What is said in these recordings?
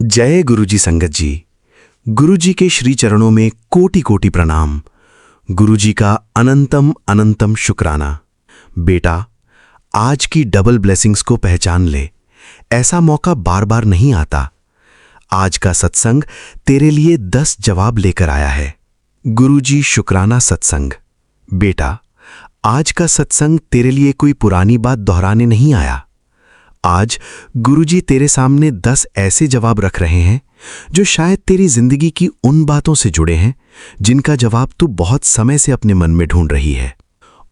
जय गुरुजी संगत जी। गुरुजी के श्री चरणों में कोटि कोटि प्रणाम। गुरुजी का अनंतम अनंतम शुक्राना। बेटा, आज की डबल ब्लेसिंग्स को पहचान ले। ऐसा मौका बार बार नहीं आता। आज का सत्संग तेरे लिए 10 जवाब लेकर आया है। गुरुजी शुक्राना सत्संग। बेटा, आज का सत्संग तेरे लिए कोई पुरानी बात दोहराने नहीं आया। आज गुरुजी तेरे सामने 10 ऐसे जवाब रख रहे हैं जो शायद तेरी जिंदगी की उन बातों से जुड़े हैं जिनका जवाब तू बहुत समय से अपने मन में ढूंढ रही है।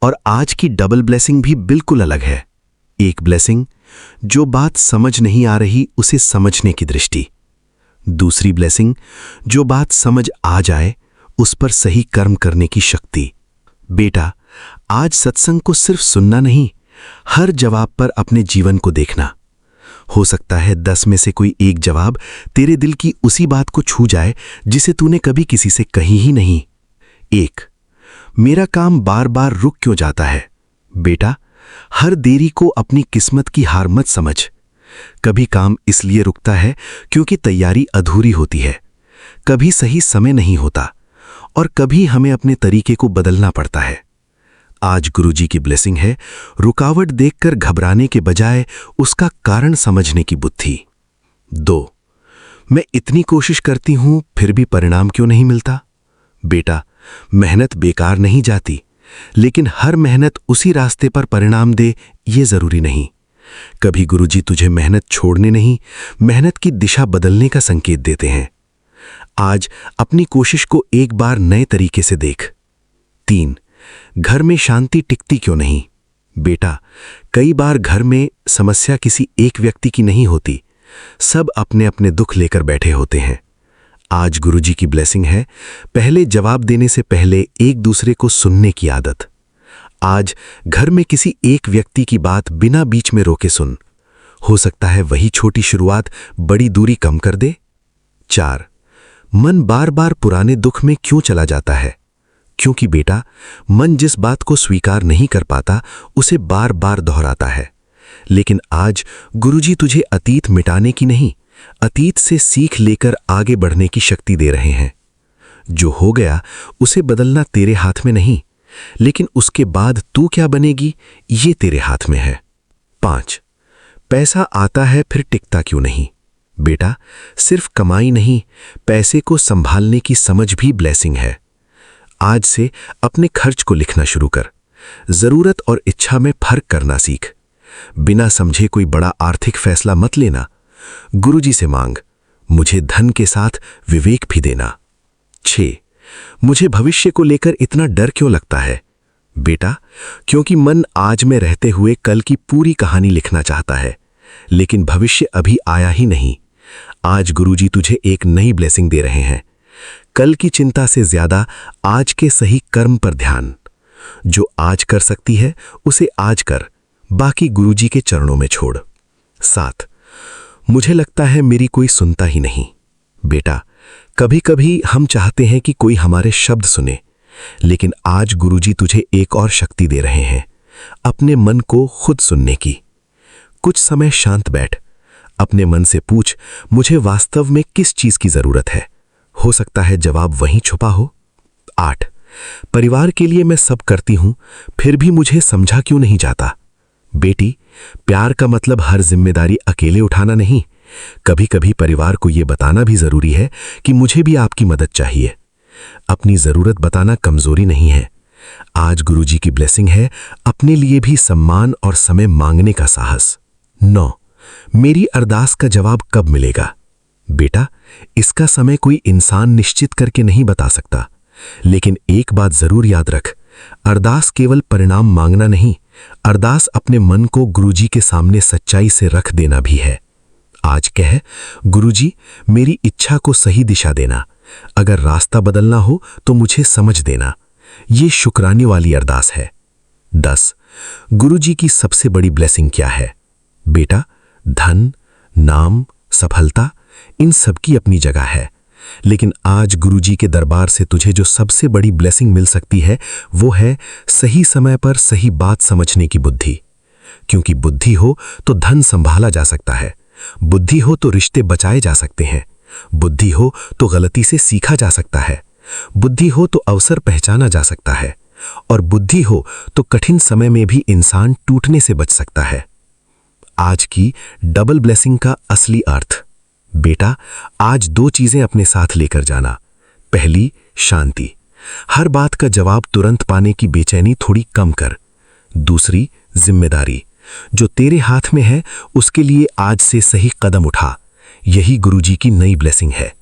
और आज की डबल ब्लेसिंग भी बिल्कुल अलग है। एक ब्लेसिंग जो बात समझ नहीं आ रही उसे समझने की दृष्टि। दूसरी ब्लेसिंग जो बात समझ आ जाए उस पर सही कर्म करने की शक्ति। बेटा, आज सत्संग को सिर्फ सुनना नहीं, हर जवाब पर अपने जीवन को देखना। हो सकता है 10 में से कोई एक जवाब तेरे दिल की उसी बात को छू जाए जिसे तूने कभी किसी से कही ही नहीं। 1, मेरा काम बार बार रुक क्यों जाता है? बेटा, हर देरी को अपनी किस्मत की हार मत समझ। कभी काम इसलिए रुकता है क्योंकि तैयारी अधूरी होती है, कभी सही समय नहीं होता और कभी हमें अपने तरीके को बदलना पड़ता है। आज गुरुजी की ब्लेसिंग है रुकावट देखकर घबराने के बजाय उसका कारण समझने की बुद्धि। 2, मैं इतनी कोशिश करती हूं फिर भी परिणाम क्यों नहीं मिलता? बेटा, मेहनत बेकार नहीं जाती, लेकिन हर मेहनत उसी रास्ते पर परिणाम दे ये जरूरी नहीं। कभी गुरुजी तुझे मेहनत छोड़ने नहीं, मेहनत की दिशा बदलने का संकेत देते हैं। आज अपनी कोशिश को एक बार नए तरीके से देख। 3, घर में शांति टिकती क्यों नहीं? बेटा, कई बार घर में समस्या किसी एक व्यक्ति की नहीं होती, सब अपने अपने दुख लेकर बैठे होते हैं। आज गुरुजी की ब्लेसिंग है पहले जवाब देने से पहले एक दूसरे को सुनने की आदत। आज घर में किसी एक व्यक्ति की बात बिना बीच में रोके सुन। हो सकता है वही छोटी शुरुआत बड़ी दूरी कम कर दे। 4, मन बार बार पुराने दुख में क्यों चला जाता है? क्योंकि बेटा, मन जिस बात को स्वीकार नहीं कर पाता उसे बार बार दोहराता है। लेकिन आज गुरुजी तुझे अतीत मिटाने की नहीं, अतीत से सीख लेकर आगे बढ़ने की शक्ति दे रहे हैं। जो हो गया उसे बदलना तेरे हाथ में नहीं, लेकिन उसके बाद तू क्या बनेगी ये तेरे हाथ में है। 5, पैसा आता है फिर टिकता क्यों नहीं? बेटा, सिर्फ कमाई नहीं, पैसे को संभालने की समझ भी ब्लेसिंग है। आज से अपने खर्च को लिखना शुरू कर। जरूरत और इच्छा में फर्क करना सीख। बिना समझे कोई बड़ा आर्थिक फैसला मत लेना। गुरुजी से मांग, मुझे धन के साथ विवेक भी देना। 6, मुझे भविष्य को लेकर इतना डर क्यों लगता है? बेटा, क्योंकि मन आज में रहते हुए कल की पूरी कहानी लिखना चाहता है, लेकिन भविष्य अभी आया ही नहीं। आज गुरुजी तुझे एक नई ब्लेसिंग दे रहे हैं। कल की चिंता से ज्यादा आज के सही कर्म पर ध्यान। जो आज कर सकती है उसे आज कर, बाकी गुरुजी के चरणों में छोड़। 7, मुझे लगता है मेरी कोई सुनता ही नहीं। बेटा, कभी कभी हम चाहते हैं कि कोई हमारे शब्द सुने, लेकिन आज गुरुजी तुझे एक और शक्ति दे रहे हैं, अपने मन को खुद सुनने की। कुछ समय शांत बैठ, अपने मन से पूछ, मुझे वास्तव में किस चीज की जरूरत है? हो सकता है जवाब वहीं छुपा हो। 8, परिवार के लिए मैं सब करती हूं फिर भी मुझे समझा क्यों नहीं जाता? बेटी, प्यार का मतलब हर जिम्मेदारी अकेले उठाना नहीं, कभी कभी परिवार को यह बताना भी जरूरी है कि मुझे भी आपकी मदद चाहिए। अपनी जरूरत बताना कमजोरी नहीं है। आज गुरुजी की ब्लेसिंग है अपने लिए भी सम्मान और समय मांगने का साहस। 9, मेरी अरदास का जवाब कब मिलेगा? बेटा, इसका समय कोई इंसान निश्चित करके नहीं बता सकता, लेकिन एक बात जरूर याद रख, अरदास केवल परिणाम मांगना नहीं, अरदास अपने मन को गुरुजी के सामने सच्चाई से रख देना भी है। आज कह, गुरुजी, मेरी इच्छा को सही दिशा देना, अगर रास्ता बदलना हो तो मुझे समझ देना। ये शुक्राने वाली अरदास है। 10, गुरुजी की सबसे बड़ी ब्लेसिंग क्या है? बेटा, धन, नाम, सफलता, इन सब की अपनी जगह है, लेकिन आज गुरुजी के दरबार से तुझे जो सबसे बड़ी ब्लेसिंग मिल सकती है वो है सही समय पर सही बात समझने की बुद्धि। क्योंकि बुद्धि हो तो धन संभाला जा सकता है, बुद्धि हो तो रिश्ते बचाए जा सकते हैं, बुद्धि हो तो गलती से सीखा जा सकता है, बुद्धि हो तो अवसर पहचाना जा सकता है, और बुद्धि हो तो कठिन समय में भी इंसान टूटने से बच सकता है। आज की डबल ब्लेसिंग का असली अर्थ। बेटा, आज 2 चीजें अपने साथ लेकर जाना। पहली, शांति। हर बात का जवाब तुरंत पाने की बेचैनी थोड़ी कम कर। दूसरी, जिम्मेदारी। जो तेरे हाथ में है उसके लिए आज से सही कदम उठा। यही गुरुजी की नई ब्लेसिंग है।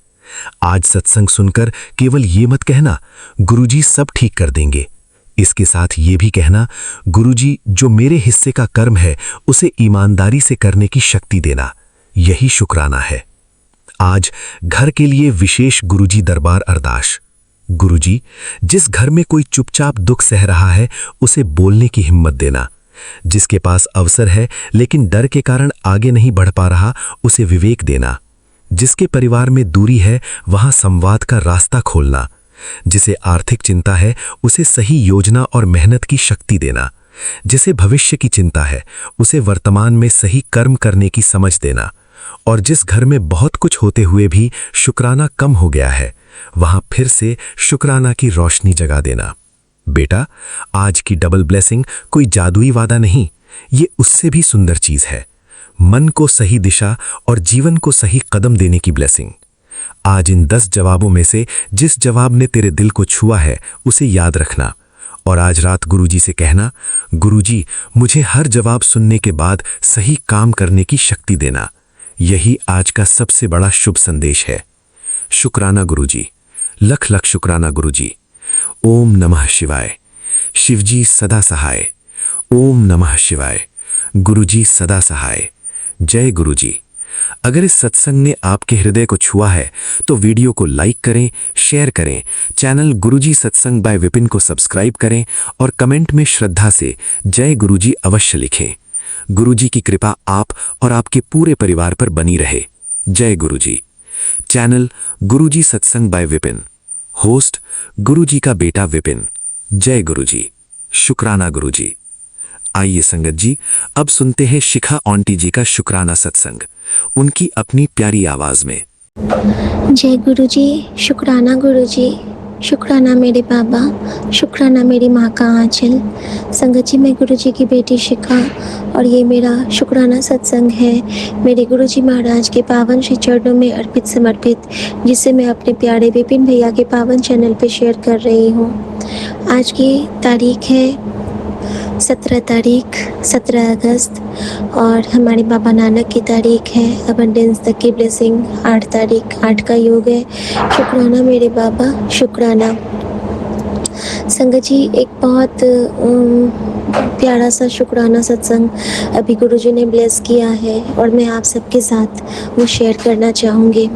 आज सत्संग सुनकर केवल ये मत कहना गुरुजी सब ठीक कर देंगे। इसके साथ ये भी कहना, गुरुजी जो मेरे हिस्से का कर्म है उसे ईमानदारी से करने की शक्ति देना। यही शुक्राना है। आज घर के लिए विशेष गुरुजी दरबार अरदास। गुरुजी, जिस घर में कोई चुपचाप दुख सह रहा है उसे बोलने की हिम्मत देना। जिसके पास अवसर है लेकिन डर के कारण आगे नहीं बढ़ पा रहा, उसे विवेक देना। जिसके परिवार में दूरी है वहां संवाद का रास्ता खोलना। जिसे आर्थिक चिंता है उसे सही योजना और मेहनत की शक्ति देना। जिसे भविष्य की चिंता है उसे वर्तमान में सही कर्म करने की समझ देना। और जिस घर में बहुत कुछ होते हुए भी शुक्राना कम हो गया है वहां फिर से शुक्राना की रोशनी जगा देना। बेटा, आज की डबल ब्लेसिंग कोई जादुई वादा नहीं, ये उससे भी सुंदर चीज है। मन को सही दिशा और जीवन को सही कदम देने की ब्लेसिंग। आज इन 10 जवाबों में से जिस जवाब ने तेरे दिल को छुआ है उसे याद रखना और आज रात गुरुजी से कहना, गुरुजी मुझे हर जवाब सुनने के बाद सही काम करने की शक्ति देना। यही आज का सबसे बड़ा शुभ संदेश है। शुक्राना गुरुजी, लख लख शुक्राना गुरुजी। ओम नमः शिवाय। शिवजी सदा सहाय। ओम नमः शिवाय। गुरुजी सदा सहाय। जय गुरुजी। अगर इस सत्संग ने आपके हृदय को छुआ है तो वीडियो को लाइक करें, शेयर करें, चैनल गुरुजी सत्संग बाय विपिन को सब्सक्राइब करें और कमेंट में श्रद्धा से जय गुरुजी अवश्य लिखें। गुरुजी की कृपा आप और आपके पूरे परिवार पर बनी रहे। जय गुरुजी। चैनल गुरुजी सत्संग बाय विपिन। होस्ट गुरुजी का बेटा विपिन। जय गुरुजी। शुक्राना गुरुजी। आइए संगत जी, अब सुनते हैं शिखा आंटी जी का शुक्राना सत्संग, उनकी अपनी प्यारी आवाज में। जय गुरुजी। शुक्राना गुरुजी। शुक्राना मेरे बाबा। शुक्राना मेरी माँ का आंचल। संगत जी, मैं गुरुजी की बेटी शिखा और ये मेरा शुक्राना सत्संग है मेरे गुरुजी महाराज के पावन श्री चरणों में अर्पित समर्पित, जिसे मैं अपने प्यारे विपिन भैया के पावन चैनल पे शेयर कर रही हूँ। आज की तारीख है 17 अगस्त और हमारे बाबा नानक की तारीख है अबंडेंस तक की ब्लेसिंग 8 तारीख। 8 का योग है। शुक्राना मेरे बाबा। शुक्राना। संगत जी, एक बहुत प्यारा सा शुक्राना सत्संग अभी गुरुजी ने ब्लेस किया है और मैं आप सबके साथ वो शेयर करना चाहूँगी।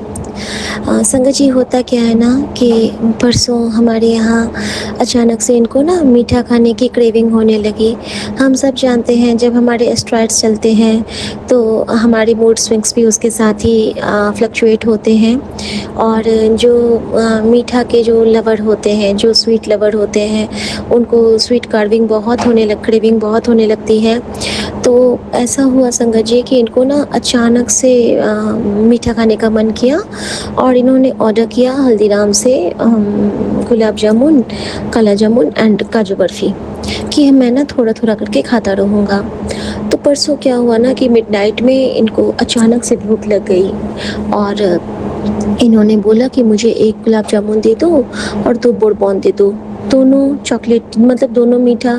संगत जी, होता क्या है ना कि परसों हमारे यहाँ अचानक से इनको ना मीठा खाने की क्रेविंग होने लगी। हम सब जानते हैं जब हमारे एस्ट्रॉइड्स चलते हैं तो हमारे मूड स्विंग्स भी उसके साथ ही फ्लक्चुएट होते हैं और जो मीठा के जो लवर होते हैं, जो स्वीट लवर होते हैं, उनको स्वीट क्रेविंग बहुत होने लगती है। तो ऐसा हुआ संगत जी कि इनको ना अचानक से मीठा खाने का मन किया और इन्होंने ऑर्डर किया हल्दीराम से गुलाब जामुन, काला जामुन एंड काजू बर्फ़ी कि मैं ना थोड़ा थोड़ा करके खाता रहूँगा। तो परसों क्या हुआ ना कि मिडनाइट में इनको अचानक से भूख लग गई और इन्होंने बोला कि मुझे 1 गुलाब जामुन दे दो और 2 बोरबॉन दे दो। दोनों चॉकलेट, मतलब दोनों मीठा,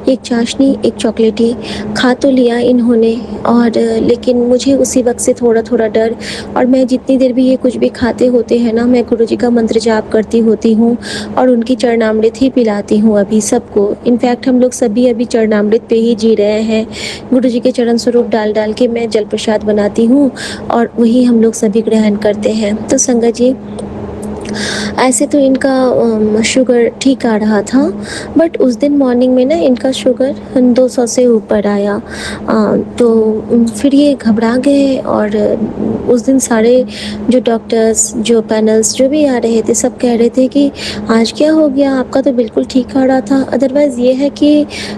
एक चाशनी एक चॉकलेटी खा तो लिया इन्होंने और लेकिन मुझे उसी वक्त से थोड़ा थोड़ा डर, और मैं जितनी देर भी ये कुछ भी खाते होते हैं ना, मैं गुरुजी का मंत्र जाप करती होती हूँ और उनकी चरणामृत ही पिलाती हूँ अभी सबको। इनफैक्ट हम लोग सभी अभी चरणामृत पे ही जी रहे हैं। गुरुजी के चरण स्वरूप डाल डाल के मैं जल प्रसाद बनाती हूँ और वही हम लोग सभी ग्रहण करते हैं। तो संगत जी, ऐसे तो इनका शुगर ठीक आ रहा था, बट उस दिन मॉर्निंग में ना इनका शुगर 200 से ऊपर आया। तो फिर ये घबरा गए और उस दिन सारे जो डॉक्टर्स, जो पैनल्स जो भी आ रहे थे, सब कह रहे थे कि आज क्या हो गया, आपका तो बिल्कुल ठीक आ रहा था। अदरवाइज़ ये है कि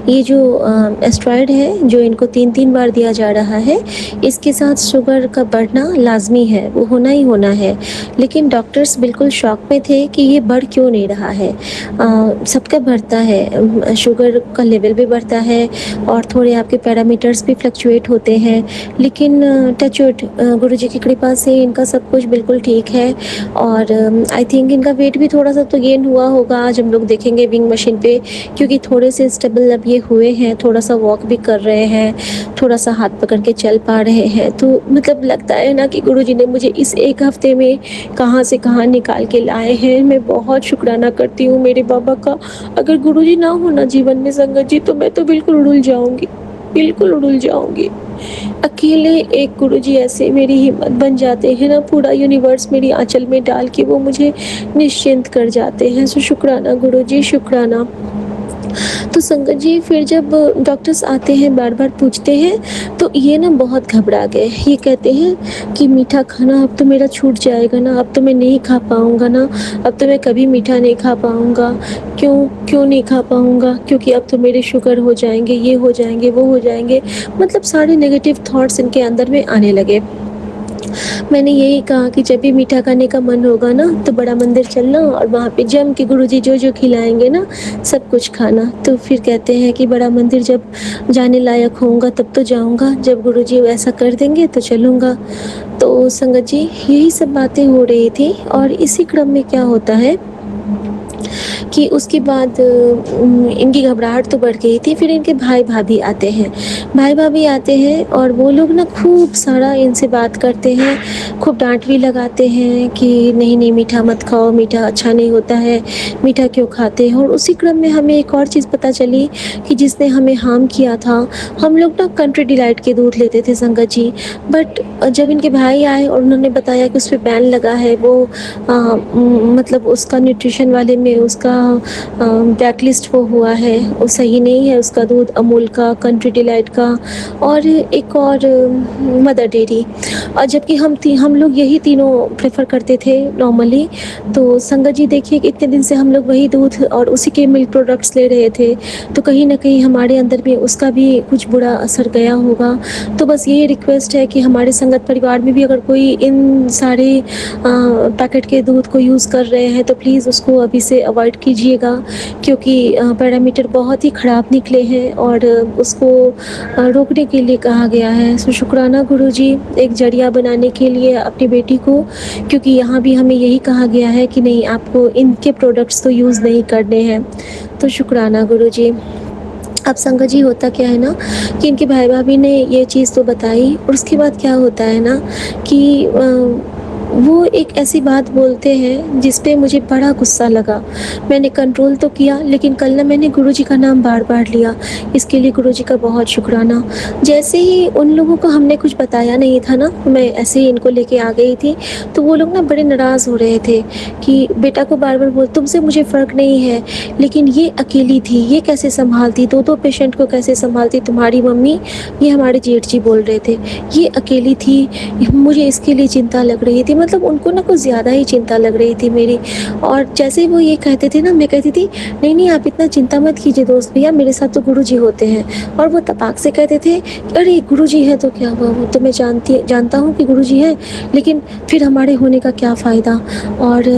ये जो एस्टेरॉयड है, जो इनको 3-3 बार दिया जा रहा है, इसके साथ शुगर का बढ़ना लाज़मी है, वो होना ही होना है। लेकिन डॉक्टर्स बिल्कुल शॉक में थे कि ये बढ़ क्यों नहीं रहा है। सबका बढ़ता है, शुगर का लेवल भी बढ़ता है और थोड़े आपके पैरामीटर्स भी फ्लक्चुएट होते हैं। लेकिन टच वुड, गुरुजी की कृपा से इनका सब कुछ बिल्कुल ठीक है और आई थिंक इनका वेट भी थोड़ा-सा तो गेन हुआ होगा, आज हम लोग देखेंगे विंग मशीन पे, क्योंकि थोड़े से स्टेबल अब ये हुए हैं, थोड़ा-सा वॉक भी कर रहे हैं, थोड़ा-सा हाथ पकड़ के चल पा रहे हैं। तो मतलब लगता है ना कि गुरुजी ने मुझे इस 1 हफ्ते में कहाँ से कहाँ निकाल के लाए हैं। मैं बहुत शुक्राना करती हूँ मेरे बाबा का। अगर गुरुजी ना हो ना जीवन में संगत जी, तो मैं तो बिल्कुल उड़ुल जाऊँगी, बिल्कुल उड़ुल जाऊँगी। अकेले एक गुरुजी ऐसे मेरी हिम्मत बन जाते हैं ना, पूरा यूनिवर्स मेरी आँचल में डाल के वो मुझे निश्चिंत कर जाते हैं। सो शुक्राना गुरुजी, शुक्राना। तो संगत जी, फिर जब डॉक्टर्स आते हैं, बार-बार पूछते हैं, तो ये ना बहुत घबरा गए। ये कहते हैं कि मीठा खाना अब तो मेरा छूट जाएगा ना, अब तो मैं नहीं खा पाऊँगा ना, अब तो मैं कभी मीठा नहीं खा पाऊँगा। क्यों, क्यों नहीं खा पाऊँगा? क्योंकि अब तो मेरे शुगर हो जाएँगे, ये हो जाएँगे, वो हो जाएँगे। मतलब सारे नेगेटिव थॉट्स इनके अंदर में आने लगे। मैंने यही कहा कि जब भी मीठा खाने का मन होगा ना, तो बड़ा मंदिर चलना और वहाँ पे जम के गुरुजी जो-जो खिलाएँगे ना, सब कुछ खाना। तो फिर कहते हैं कि बड़ा मंदिर जब जाने लायक होऊँगा तब तो जाऊँगा, जब गुरुजी ऐसा कर देंगे तो चलूँगा। तो संगत जी, यही सब बातें हो रही थी और इसी क्रम में क्या होता है कि उसके बाद इनकी घबराहट तो बढ़ गई थी। फिर इनके भाई-भाभी आते हैं। भाई-भाभी आते हैं और वो लोग ना खूब सारा इनसे बात करते हैं, खूब डाँट भी लगाते हैं कि नहीं-नहीं मीठा मत खाओ, मीठा अच्छा नहीं होता है, मीठा क्यों खाते हो? और उसी क्रम में हमें एक और चीज़ पता चली कि जिसने हमें हार्म किया था, हम लोग ना कंट्री डिलाइट के दूध लेते थे संगत जी। बट जब इनके भाई आए और उन्होंने बताया कि उसपे बैन लगा है, वो मतलब उसका न्यूट्रिशन वाले में उसका ब्लैक लिस्ट वो हुआ है, वो सही नहीं है उसका दूध, अमूल का, कंट्री डिलाइट का और एक और मदर डेयरी। और जबकि हम लोग यही तीनों प्रेफ़र करते थे नॉर्मली। तो संगत जी देखिए कि इतने दिन से हम लोग वही दूध और उसी के मिल्क प्रोडक्ट्स ले रहे थे, तो कहीं न कहीं हमारे अंदर भी उसका भी कुछ बुरा असर गया होगा। तो बस यही रिक्वेस्ट है कि हमारे संगत परिवार में भी अगर कोई इन सारे पैकेट के दूध को यूज़ कर रहे हैं, तो प्लीज़ उसको अभी से अवॉइड कीजिएगा, क्योंकि पैरामीटर बहुत ही ख़राब निकले हैं और उसको रोकने के लिए कहा गया है। सो शुक्राना गुरुजी, एक ज़रिया बनाने के लिए अपनी बेटी को, क्योंकि यहाँ भी हमें यही कहा गया है कि नहीं, आपको इनके प्रोडक्ट्स तो यूज़ नहीं करने हैं। तो शुक्राना गुरुजी। अब संगत जी, होता क्या है ना कि इनके भाई-भाभी ने ये चीज़ तो बताई और उसके बाद क्या होता है ना कि वो एक ऐसी बात बोलते हैं जिस पे मुझे बड़ा गुस्सा लगा। मैंने कंट्रोल तो किया, लेकिन कल ना मैंने गुरुजी का नाम बार-बार लिया। इसके लिए गुरुजी का बहुत शुक्राना। जैसे ही उन लोगों को हमने कुछ बताया नहीं था ना, मैं ऐसे ही इनको लेके आ गई थी, तो वो लोग ना बड़े नाराज़ हो रहे थे कि बेटा को बार-बार बोल, तुमसे मुझे फ़र्क नहीं है, लेकिन ये अकेली थी, ये कैसे सँभालती, 2-2 पेशेंट को कैसे सँभालती तुम्हारी मम्मी, ये हमारे जेठ जी बोल रहे थे। ये अकेली थी, मुझे इसके लिए चिंता लग रही थी। मतलब उनको ना कुछ ज़्यादा ही चिंता लग रही थी मेरी। और जैसे ही वो ये कहते थे ना, मैं कहती थी, नहीं नहीं आप इतना चिंता मत कीजिए दोस्त भैया, मेरे साथ तो गुरुजी होते हैं। और वो तपाक से कहते थे, अरे गुरुजी हैं तो क्या हुआ, वो तो मैं जानता हूँ कि गुरुजी हैं, लेकिन फिर हमारे होने का क्या फ़ायदा, और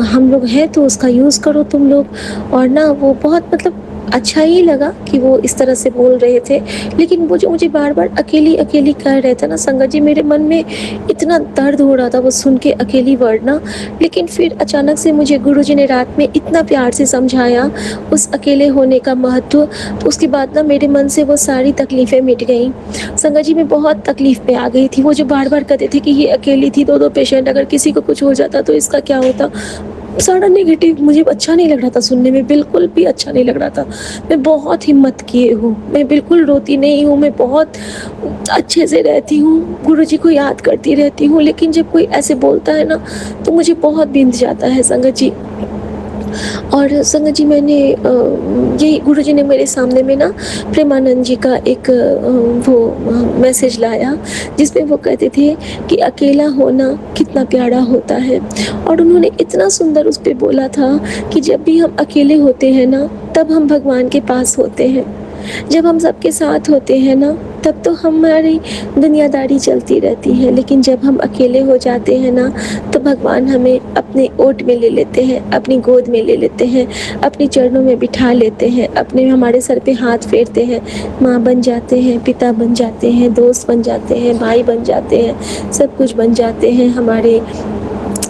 हम लोग हैं तो उसका यूज़ करो तुम लोग। और ना वो बहुत मतलब अच्छा ही लगा कि वो इस तरह से बोल रहे थे। लेकिन वो जो मुझे बार-बार अकेली कह रहे थे ना संगत जी, मेरे मन में इतना दर्द हो रहा था वो सुन के, अकेली वर्ड ना। लेकिन फिर अचानक से मुझे गुरुजी ने रात में इतना प्यार से समझाया उस अकेले होने का महत्व, तो उसके बाद ना मेरे मन से वो सारी तकलीफ़ें मिट गईं। संगत जी, मैं बहुत तकलीफ़ में आ गई थी। वो जो बार-बार कहते थे कि ये अकेली थी, 2-2 पेशेंट, अगर किसी को कुछ हो जाता तो इसका क्या होता? सारा नेगेटिव मुझे अच्छा नहीं लग रहा था सुनने में, बिल्कुल भी अच्छा नहीं लग रहा था। मैं बहुत हिम्मत किए हूँ, मैं बिल्कुल रोती नहीं हूँ, मैं बहुत अच्छे से रहती हूँ, गुरुजी को याद करती रहती हूँ, लेकिन जब कोई ऐसे बोलता है ना, तो मुझे बहुत बिंध जाता है संगत जी। और संगत जी मैंने यही गुरुजी ने मेरे सामने में ना प्रेमानंद जी का एक मैसेज लाया, जिसमें वो कहते थे कि अकेला होना कितना प्यारा होता है। और उन्होंने इतना सुंदर उस पे बोला था कि जब भी हम अकेले होते हैं ना, तब हम भगवान के पास होते हैं। जब हम सबके साथ होते हैं ना, तब तो हमारी दुनियादारी चलती रहती है, लेकिन जब हम अकेले हो जाते हैं ना, तो भगवान हमें अपने ओट में ले लेते हैं, अपनी गोद में ले लेते हैं, अपने चरणों में बिठा लेते हैं, अपने हमारे सर पे हाथ फेरते हैं, माँ बन जाते हैं, पिता बन जाते हैं, दोस्त बन जाते हैं, भाई बन जाते हैं, सब कुछ बन जाते हैं हमारे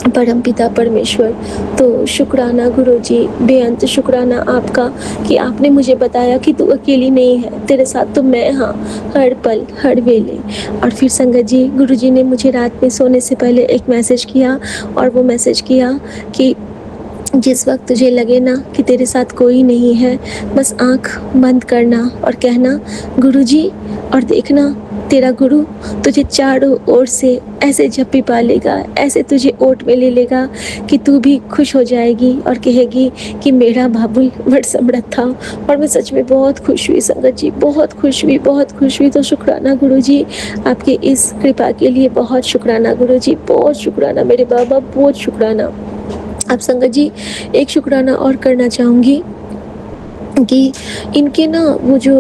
परम पिता परमेश्वर। तो शुक्राना गुरुजी, बेअंत शुक्राना आपका कि आपने मुझे बताया कि तू अकेली नहीं है, तेरे साथ तो मैं हाँ, हर पल हर वेले। और फिर संगत जी, गुरुजी ने मुझे रात में सोने से पहले एक मैसेज किया, और वो मैसेज किया कि जिस वक्त तुझे लगे ना कि तेरे साथ कोई नहीं है, बस आँख बंद करना और कहना गुरुजी, और देखना तेरा गुरु तुझे चारों ओर से ऐसे झप्पी पालेगा, ऐसे तुझे ओट में ले लेगा कि तू भी खुश हो जाएगी और कहेगी कि मेरा बाबुल बड़ समृद्ध था। और मैं सच में बहुत खुश हुई संगत जी, बहुत खुश हुई, बहुत खुश हुई। तो शुक्राना गुरुजी, आपके इस कृपा के लिए बहुत शुक्राना गुरुजी, बहुत शुक्राना मेरे बाबा, बहुत शुक्राना। अब संगत जी, एक शुक्राना और करना चाहूँगी कि इनके ना वो जो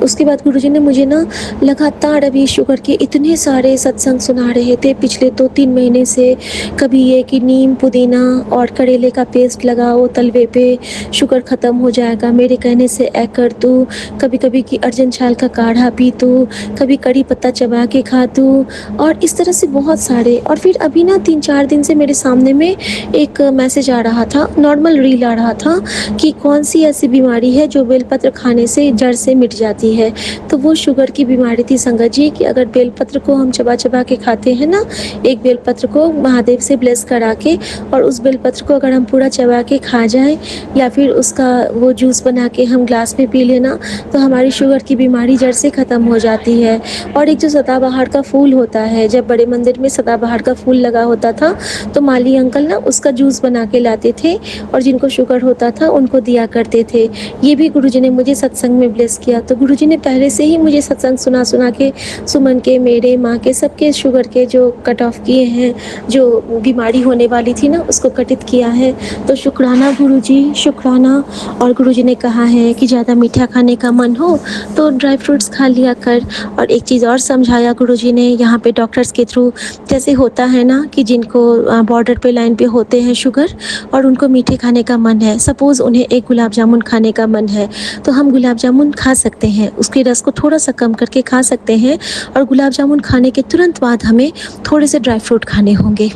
उसके बाद गुरुजी ने मुझे ना लगातार अभी शुगर के इतने सारे सत्संग सुना रहे थे पिछले 2-3 महीने से। कभी ये कि नीम पुदीना और करेले का पेस्ट लगाओ तलवे पे, शुगर ख़त्म हो जाएगा मेरे कहने से, ऐ कर तू। कभी कभी कि अर्जन छाल का काढ़ा पी तू, कभी कड़ी पत्ता चबा के खा तू, और इस तरह से बहुत सारे। और फिर अभी ना 3-4 दिन से मेरे सामने में एक मैसेज आ रहा था, नॉर्मल रील आ रहा था कि कौन सी ऐसी बीमारी है जो बेलपत्र खाने से जड़ से मिट जाती है। तो वो शुगर की बीमारी थी संगत जी, कि अगर बेलपत्र को हम चबा चबा के खाते हैं ना, एक बेलपत्र को महादेव से ब्लेस करा के, और उस बेलपत्र को अगर हम पूरा चबा के खा जाएं, या फिर उसका वो जूस बना के हम ग्लास में पी लेना, तो हमारी शुगर की बीमारी जड़ से ख़त्म हो जाती है। और एक जो सदाबहार का फूल होता है, जब बड़े मंदिर में सदाबहार का फूल लगा होता था, तो माली अंकल ना उसका जूस बना के लाते थे, और जिनको शुगर होता था उनको दिया करते थे। ये भी गुरुजी ने मुझे सत्संग में ब्लेस किया। तो गुरुजी ने पहले से ही मुझे सत्संग सुना सुना के, सुमन के, मेरे, माँ के, सबके शुगर के जो कट ऑफ किए हैं, जो बीमारी होने वाली थी ना उसको कटित किया है। तो शुक्राना गुरुजी, शुक्राना। और गुरुजी ने कहा है कि ज़्यादा मीठा खाने का मन हो तो ड्राई फ्रूट्स खा लिया कर। और एक चीज़ और समझाया गुरुजी ने यहाँ पे डॉक्टर्स के थ्रू, जैसे होता है ना कि जिनको बॉर्डर पे लाइन पे होते हैं शुगर, और उनको मीठे खाने का मन है, सपोज़ उन्हें एक गुलाब जामुन खाने का मन है, तो हम गुलाब जामुन खा सकते हैं, उसके रस को थोड़ा सा कम करके खा सकते हैं, और गुलाब जामुन खाने के तुरंत बाद हमें थोड़े से ड्राई फ्रूट खाने होंगे,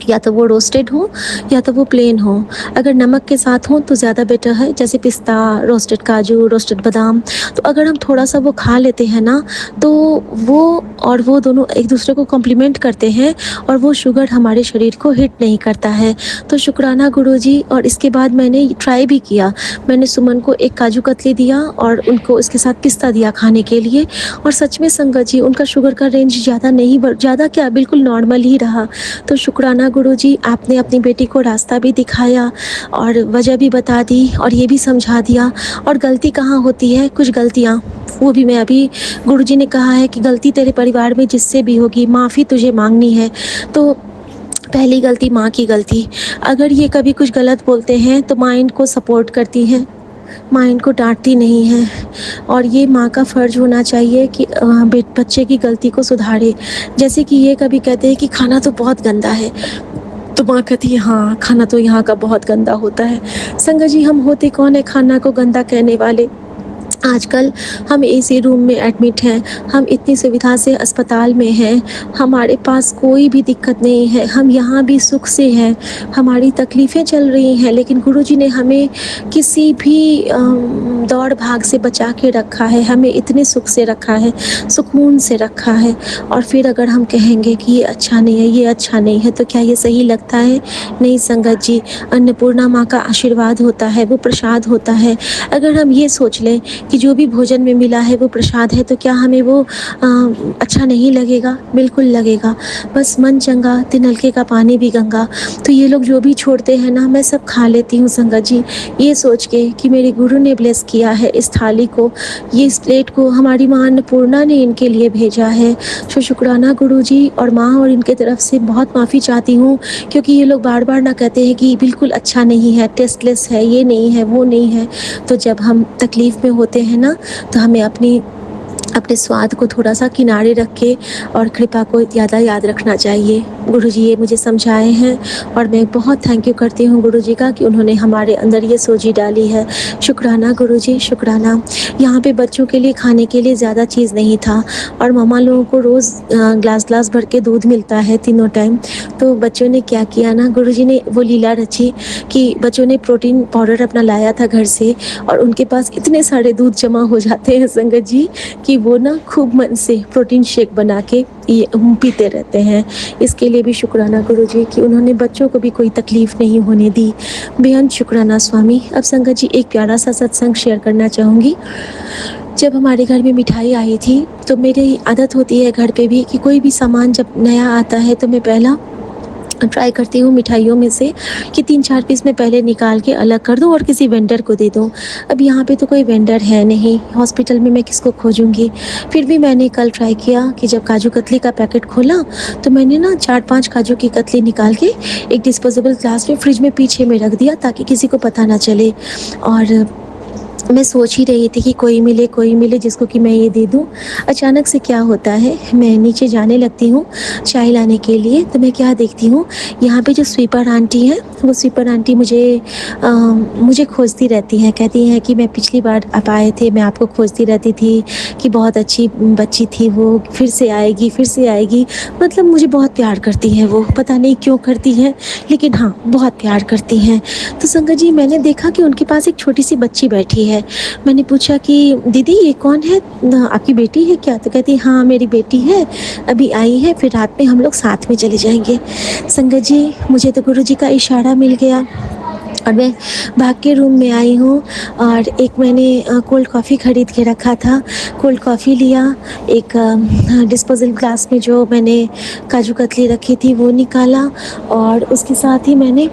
या तो वो रोस्टेड हो या तो वो प्लेन हो। अगर नमक के साथ हो तो ज़्यादा बेटर है, जैसे पिस्ता, रोस्टेड काजू, रोस्टेड बादाम। तो अगर हम थोड़ा सा वो खा लेते हैं ना, तो वो दोनों एक दूसरे को कॉम्प्लीमेंट करते हैं, और वो शुगर हमारे शरीर को हिट नहीं करता है। तो शुक्राना गुरुजी। और इसके बाद मैंने ट्राई भी किया, मैंने सुमन को एक काजू कतली दिया और उनको इसके साथ पिस्ता दिया खाने के लिए, और सच में संगत जी उनका शुगर का रेंज ज़्यादा क्या, बिल्कुल नॉर्मल ही रहा। तो शुक्राना गुरुजी, आपने अपनी बेटी को रास्ता भी दिखाया और वजह भी बता दी और ये भी समझा दिया। और गलती कहाँ होती है, कुछ गलतियाँ वो भी मैं अभी, गुरुजी ने कहा है कि गलती तेरे परिवार में जिससे भी होगी माफ़ी तुझे मांगनी है। तो पहली गलती माँ की गलती, अगर ये कभी कुछ गलत बोलते हैं तो माँ इनको सपोर्ट करती हैं, माँ इनको डांटती नहीं है, और ये माँ का फ़र्ज़ होना चाहिए कि बच्चे की गलती को सुधारे। जैसे कि ये कभी कहते हैं कि खाना तो बहुत गंदा है, तो माँ कहती है हाँ खाना तो यहाँ का बहुत गंदा होता है। संगत जी, हम होते कौन है खाना को गंदा कहने वाले? आजकल हम एसी रूम में एडमिट हैं, हम इतनी सुविधा से अस्पताल में हैं, हमारे पास कोई भी दिक्कत नहीं है, हम यहाँ भी सुख से हैं, हमारी तकलीफ़ें चल रही हैं, लेकिन गुरुजी ने हमें किसी भी दौड़ भाग से बचा के रखा है, हमें इतने सुख से रखा है, सुकून से रखा है। और फिर अगर हम कहेंगे कि ये अच्छा नहीं है, ये अच्छा नहीं है, तो क्या ये सही लगता है? नहीं संगत जी, अन्नपूर्णा माँ का आशीर्वाद होता है, वो प्रसाद होता है। अगर हम ये सोच लें कि जो भी भोजन में मिला है वो प्रसाद है, तो क्या हमें वो अच्छा नहीं लगेगा? बिल्कुल लगेगा। बस मन चंगा ते नलके का पानी भी गंगा। तो ये लोग जो भी छोड़ते हैं ना, मैं सब खा लेती हूँ संगत जी, ये सोच के कि मेरे गुरु ने ब्लेस किया है इस थाली को, ये इस प्लेट को हमारी माँ अन्नपूर्णा ने इनके लिए भेजा है। तो शुक्राना गुरु जी और माँ और इनके तरफ से बहुत माफ़ी चाहती हूँ, क्योंकि ये लोग बार बार ना कहते हैं कि बिल्कुल अच्छा नहीं है, टेस्टलेस है, ये नहीं है, वो नहीं है। तो जब हम तकलीफ़ में होते हैं ना, तो हमें अपने स्वाद को थोड़ा-सा किनारे रख के और कृपा को ज़्यादा याद रखना चाहिए। गुरुजी ये मुझे समझाए हैं और मैं बहुत थैंक यू करती हूँ गुरुजी का कि उन्होंने हमारे अंदर ये सोझी डाली है। शुक्राना गुरुजी, शुक्राना। यहाँ पे बच्चों के लिए खाने के लिए ज़्यादा चीज़ नहीं था और मम्मा लोगों को रोज़ ग्लास-ग्लास भर के दूध मिलता है तीनों टाइम। तो बच्चों ने क्या किया ना, गुरुजी ने वो लीला रची कि बच्चों ने प्रोटीन पाउडर अपना लाया था घर से और उनके पास इतने सारे दूध जमा हो जाते हैं संगत जी कि वो ना खूब मन से प्रोटीन शेक बना के ये पीते रहते हैं। इसके लिए भी शुक्राना गुरुजी कि उन्होंने बच्चों को भी कोई तकलीफ़ नहीं होने दी। बेहद शुक्राना स्वामी। अब संगत जी एक प्यारा सा सत्संग शेयर करना चाहूँगी। जब हमारे घर में मिठाई आई थी तो मेरी आदत होती है घर पे भी कि कोई भी सामान जब नया आता है तो मैं पहला ट्राई करती हूँ मिठाइयों में से कि 3-4 पीस मैं पहले निकाल के अलग कर दूँ और किसी वेंडर को दे दूँ। अब यहाँ पे तो कोई वेंडर है नहीं, हॉस्पिटल में मैं किसको खोजूँगी? फिर भी मैंने कल ट्राई किया कि जब काजू कतली का पैकेट खोला तो मैंने ना 4-5 काजू की कतली निकाल के एक डिस्पोजेबल ग्लास में फ्रिज में पीछे में रख दिया ताकि किसी को पता ना चले। और मैं सोच ही रही थी कि कोई मिले जिसको कि मैं ये दे दूँ। अचानक से क्या होता है, मैं नीचे जाने लगती हूँ चाय लाने के लिए, तो मैं क्या देखती हूँ, यहाँ पे जो स्वीपर आंटी हैं, वो स्वीपर आंटी मुझे खोजती रहती हैं, कहती हैं कि मैं पिछली बार आप आए थे, मैं आपको खोजती रहती थी कि बहुत अच्छी बच्ची थी वो, फिर से आएगी। मतलब मुझे बहुत प्यार करती हैं वो, पता नहीं क्यों करती हैं, लेकिन हाँ, बहुत प्यार करती हैं। तो संगत जी मैंने देखा कि उनके पास एक छोटी सी बच्ची बैठी है। मैंने पूछा कि दीदी ये कौन है, आपकी बेटी है क्या? तो कहती हाँ मेरी बेटी है, अभी आई है, फिर रात में हम लोग साथ में चले जाएंगे। संगत जी मुझे तो गुरुजी का इशारा मिल गया और मैं भाग के रूम में आई हूँ और एक मैंने कोल्ड कॉफ़ी ख़रीद के रखा था, कोल्ड कॉफ़ी लिया, एक डिस्पोजल ग्लास में जो मैंने काजू कतली रखी थी वो निकाला और उसके साथ ही मैंने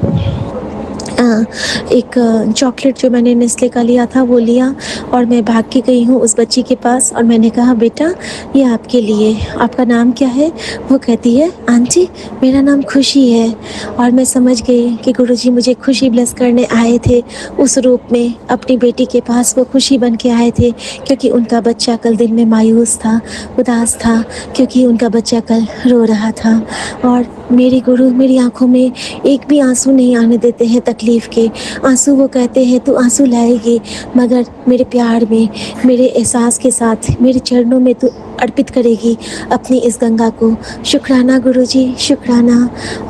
एक चॉकलेट जो मैंने नेस्ले का लिया था वो लिया और मैं भाग के गई हूँ उस बच्ची के पास और मैंने कहा बेटा ये आपके लिए, आपका नाम क्या है? वो कहती है आंटी मेरा नाम खुशी है। और मैं समझ गई कि गुरुजी मुझे खुशी ब्लेस करने आए थे उस रूप में, अपनी बेटी के पास वो खुशी बन के आए थे क्योंकि उनका बच्चा कल दिन में मायूस था, उदास था, क्योंकि उनका बच्चा कल रो रहा था। और मेरे गुरु मेरी आंखों में एक भी आंसू नहीं आने देते हैं तकलीफ़ के। आंसू वो कहते हैं तू आंसू लाएगी मगर मेरे प्यार में, मेरे एहसास के साथ मेरे चरणों में तू अर्पित करेगी अपनी इस गंगा को। शुक्राना गुरुजी, शुक्राना।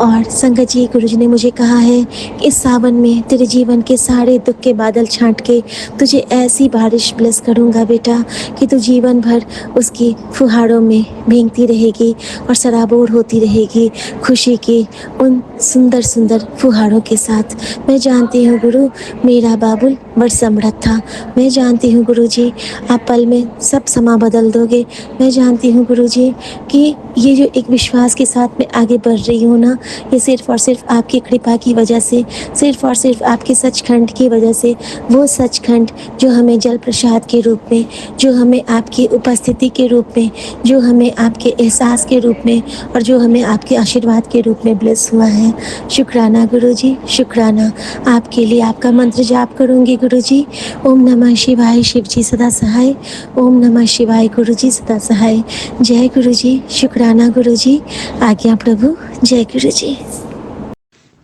और संगत जी गुरुजी ने मुझे कहा है इस सावन में तेरे जीवन के सारे दुख के बादल छांट के तुझे ऐसी बारिश ब्लेस करूँगा बेटा कि तू जीवन भर उसकी फुहारों में भीगती रहेगी और सराबोर होती रहेगी खुशी की उन सुंदर सुंदर फुहारों के साथ। मैं जानती हूँ गुरु मेरा बाबुल बड़ समृद्ध था, मैं जानती हूँ गुरुजी आप पल में सब समा बदल दोगे। मैं जानती हूँ गुरुजी कि ये जो एक विश्वास के साथ मैं आगे बढ़ रही हूँ ना, ये सिर्फ़ और सिर्फ आपकी कृपा की वजह से, सिर्फ़ और सिर्फ आपके सचखंड की वजह से, वो सचखंड जो हमें जल प्रसाद के रूप में, जो हमें आपकी उपस्थिति के रूप में, जो हमें आपके एहसास के रूप में और जो हमें आपके आशीर्वाद के रूप में ब्लेस हुआ है। शुक्राना गुरुजी, शुक्राना। आपके लिए आपका मंत्र जाप करूँगी गुरुजी। ओम नमः शिवाय, शिव जी सदा सहाय। ओम नमः शिवाय, गुरुजी सदा सहाय। जय गुरुजी, शुक्राना गुरुजी। आज्ञा प्रभु। जय गुरुजी।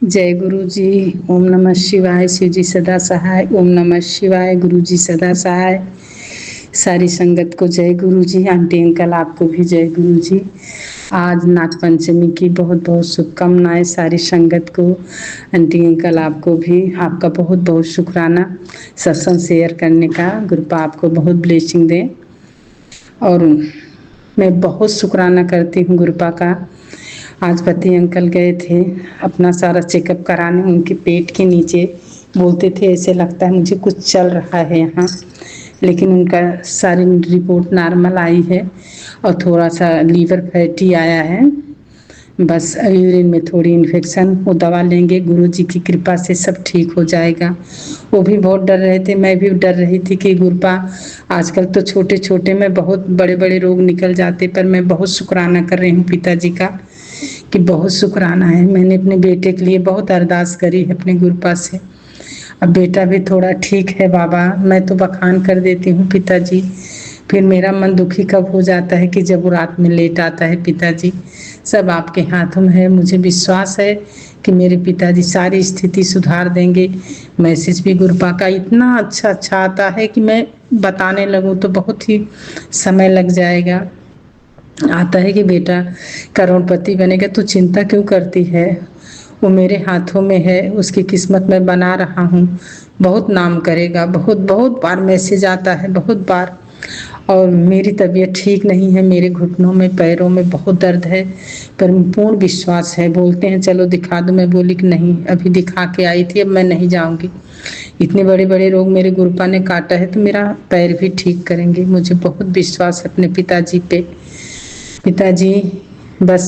जय गुरु जी। ओम नमः शिवाय, शिव जी सदा सहाय। ओम नमः शिवाय, गुरु जी सदा सहाय। सारी संगत को जय गुरु जी। आंटी अंकल आपको भी जय गुरु जी। आज नाग पंचमी की बहुत बहुत शुभकामनाएं सारी संगत को। आंटी अंकल आपको भी, आपका बहुत बहुत शुक्राना सत्संग शेयर करने का। गुरुपा आपको बहुत ब्लेसिंग दे। और मैं बहुत शुक्राना करती हूँ गुरुपा का। आज पति अंकल गए थे अपना सारा चेकअप कराने, उनके पेट के नीचे बोलते थे ऐसे लगता है मुझे कुछ चल रहा है यहाँ, लेकिन उनका सारी रिपोर्ट नॉर्मल आई है और थोड़ा सा लीवर फैटी आया है, बस यूरिन में थोड़ी इन्फेक्शन। वो दवा लेंगे, गुरुजी की कृपा से सब ठीक हो जाएगा। वो भी बहुत डर रहे थे, मैं भी डर रही थी कि गुरुपा आजकल तो छोटे छोटे में बहुत बड़े बड़े रोग निकल जाते, पर मैं बहुत शुक्राना कर रही हूँ पिताजी का कि बहुत शुक्राना है। मैंने अपने बेटे के लिए बहुत अरदास करी है अपने गुरुपा से। अब बेटा भी थोड़ा ठीक है बाबा। मैं तो बखान कर देती हूँ पिताजी, फिर मेरा मन दुखी कब हो जाता है कि जब वो रात में लेट आता है। पिताजी सब आपके हाथों में है। मुझे विश्वास है कि मेरे पिताजी सारी स्थिति सुधार देंगे। मैसेज भी गुरुपा का इतना अच्छा अच्छा आता है कि मैं बताने लगूँ तो बहुत ही समय लग जाएगा। आता है कि बेटा करोड़पति बनेगा, तो चिंता क्यों करती है, वो मेरे हाथों में है, उसकी किस्मत में बना रहा हूँ, बहुत नाम करेगा। बहुत बहुत बार मैसेज आता है, बहुत बार। और मेरी तबीयत ठीक नहीं है, मेरे घुटनों में पैरों में बहुत दर्द है, पर पूर्ण विश्वास है। बोलते हैं चलो दिखा दो, मैं बोली कि नहीं, अभी दिखा के आई थी, अब मैं नहीं जाऊंगी। इतने बड़े बड़े रोग मेरे गुरुपा ने काटा है, तो मेरा पैर भी ठीक करेंगे। मुझे बहुत विश्वास है अपने पिताजी पे। पिताजी बस